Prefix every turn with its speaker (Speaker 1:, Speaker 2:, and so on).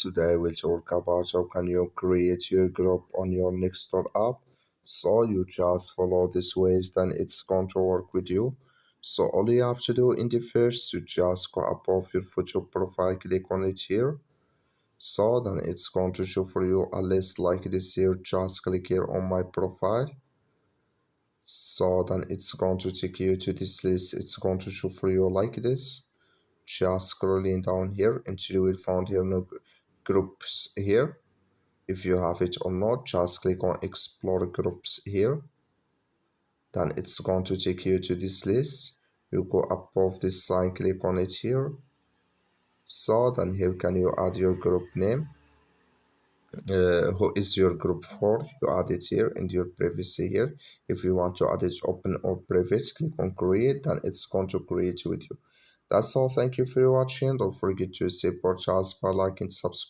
Speaker 1: Today we'll talk about how can you create your group on your Nextdoor app. So you just follow these ways, then it's going to work with you. So all you have to do in the first, you just go above your photo profile, click on it here. So then it's going to show for you a list like this here. Just click here on my profile. So then it's going to take you to this list. It's going to show for you like this. Just scrolling down here until you will find here no groups here. If you have it or not, just click on explore groups here. Then it's going to take you to this list. You go above this sign, click on it here. So then here can you add your group name. Who is your group for? You add it here in your privacy here. If you want to add it open or private, click on create, then it's going to create with you. That's all. Thank you for watching. Don't forget to support us by liking, subscribe.